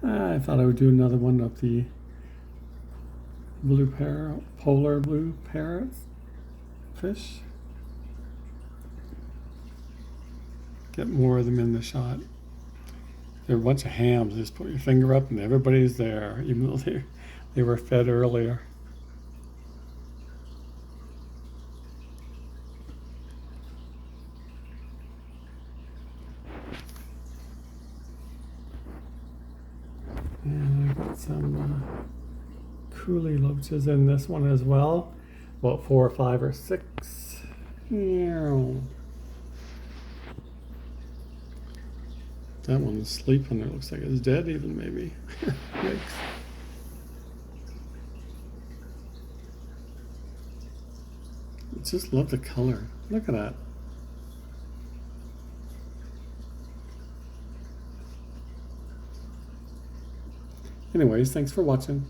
I thought I would do another one of the blue parrot, polar blue parrot fish. Get more of them in the shot. There are a bunch of hams. Just put your finger up and everybody's there, even though they were fed earlier. And I got some coolie loaches in this one as well. About 4 or 5 or 6. That one's sleeping. It looks like it's dead even, maybe. Yikes. I just love the color. Look at that. Anyways, thanks for watching.